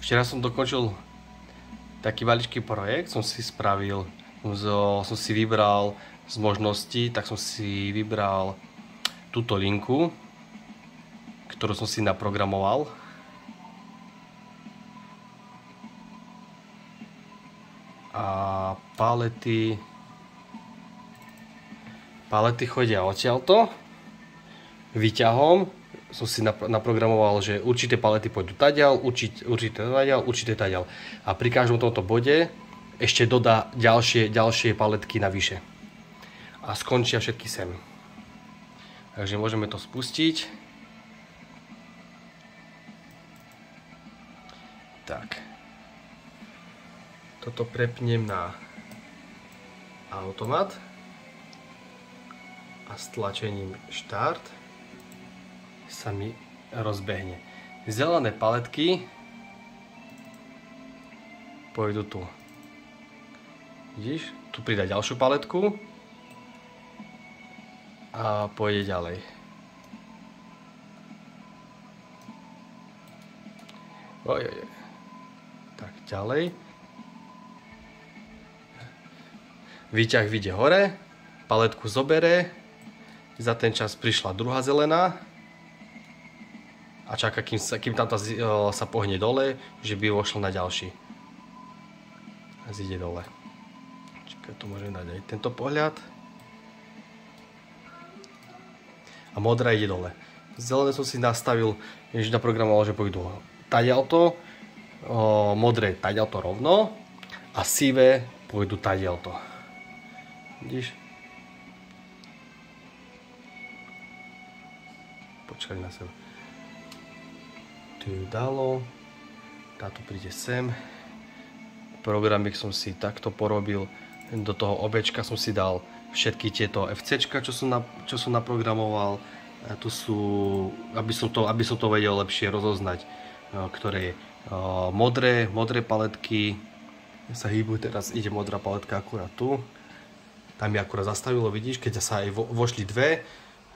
Včera som dokončil taký maličký projekt, som si spravil, som si vybral z možností, tak som si vybral túto linku, ktorú som si naprogramoval. A palety chodia odtiaľto. Výťahom som si naprogramoval, že určité palety pôjdu tadiaľ, určité tadiaľ. A pri každom tomto bode ešte dodá ďalšie paletky navyše. A skončia všetky sem. Takže môžeme to spustiť. Tak. Toto prepnem na automat a stlačením štart sa mi rozbehne. Zelené paletky pôjdu tu. Vidíš? Tu pridá ďalšiu paletku a pôjde ďalej. Tak, ďalej. Výťah vyjde hore, paletku zobere, za ten čas prišla druhá zelená a čaká, kým tamto sa pohne dole, že by vošlo na ďalší. A zíde dole. Čakaj, tu môžem dať aj tento pohľad. A modrá ide dole. Zelené som si nastavil, že naprogramoval, že pôjdu tadiaľto, modré tadiaľto rovno a sivé pôjdu tadiaľto. Vidíš? Počkaj na seba. Tu ju dalo. Táto príde sem. Programik som si takto porobil. Do toho obečka som si dal všetky tieto FCčka, čo som naprogramoval. A tu sú, aby som to vedel lepšie rozoznať, ktoré je modré paletky sa hýbu. Teraz ide modrá paletka akurát tu. Tam je akurát zastavilo, vidíš, keď sa aj vošli dve,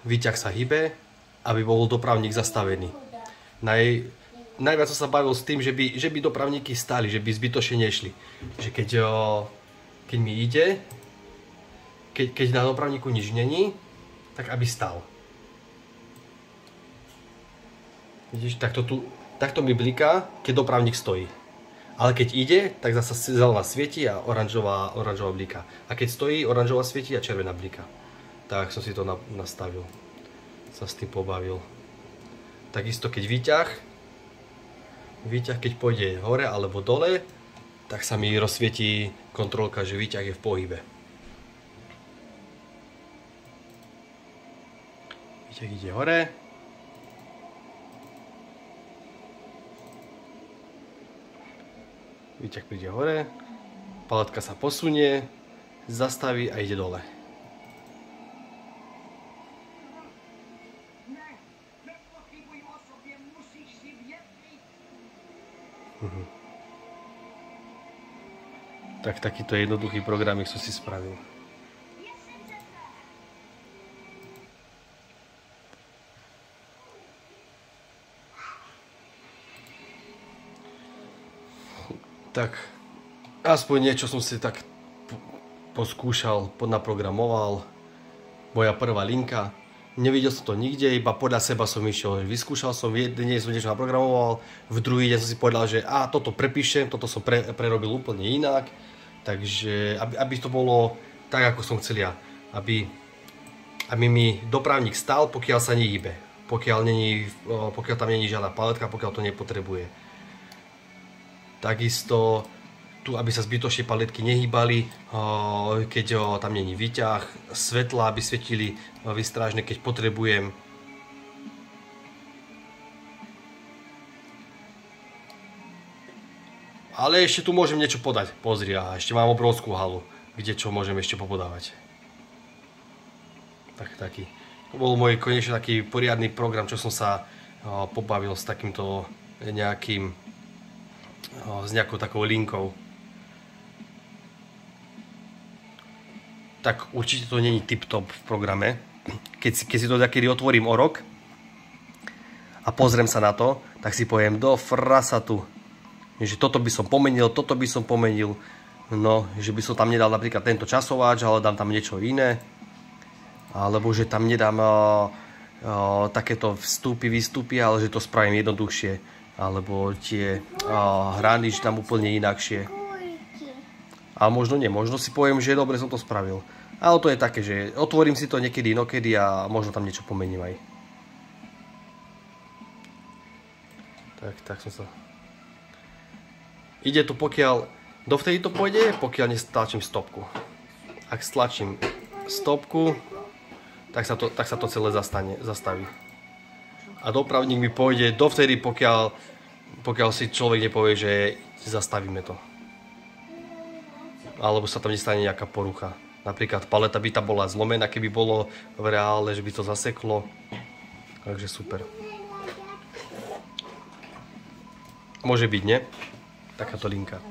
výťah sa hýbe, aby bol dopravník zastavený. Najviac som sa bavil s tým, že by dopravníky stáli, že by zbytočne nešli. Že keď mi ide, keď na dopravníku nič není, tak aby stál. Vidíš, takto mi bliká, keď dopravník stojí. Ale keď ide, tak zasa zelená svieti a oranžová blíka. A keď stojí, oranžová svieti a červená blíka. Tak som si to nastavil. Sa s tým pobavil. Takisto keď výťah keď pôjde hore alebo dole, tak sa mi rozsvietí kontrolka, že výťah je v pohybe. Výťah ide hore. Výťah príde hore, paletka sa posunie, zastaví a ide dole. Tak takýto jednoduchý programik som si spravil. Tak, aspoň niečo som si tak poskúšal, podnaprogramoval. Moja prvá linka. Nevidel som to nikde, iba podľa seba som išiel. Vyskúšal som, jeden deň som niečo naprogramoval, v druhý deň som si povedal, že toto prepíšem, toto som prerobil úplne inak. Takže, aby to bolo tak, ako som chcel ja. Aby mi dopravník stál, pokiaľ sa nehýbe. Pokiaľ tam není žiadna paletka, pokiaľ to nepotrebuje. Takisto tu, aby sa zbytočne paletky nehýbali, keď tam není výťah, svetla, aby svietili výstražne, keď potrebujem. Ale ešte tu môžem niečo podať. Pozri, ešte mám obrovskú halu, kde čo môžem ešte popodávať. Taký. To bol môj konečne taký poriadny program, čo som sa pobavil s takýmto s nejakou takou linkou. Tak určite to není tip-top v programe. Keď si to takedy otvorím o rok a pozriem sa na to, tak si poviem do frasatu. že toto by som pomenil, toto by som pomenil, no, že by som tam nedal napríklad tento časovač, ale dám tam niečo iné, alebo že tam nedám takéto vstupy, výstupy, ale že to spravím jednoduchšie, alebo tie hrany, že tam úplne inakšie. A možno nie, možno si poviem, že dobre som to spravil. Ale to je také, že otvorím si to niekedy inokedy a možno tam niečo pomením aj. Tak som sa... Ide tu pokiaľ... Dovtedy to pôjde, pokiaľ nestlačím stopku. Ak stlačím stopku, tak sa to celé zastaví. A dopravník mi pôjde dovtedy, pokiaľ si človek nepovie, že zastavíme to. Alebo sa tam nestane nejaká porucha. Napríklad paleta by tam bola zlomená, keby bolo v reále, že by to zaseklo. Takže super. Môže byť, nie? Takáto linka.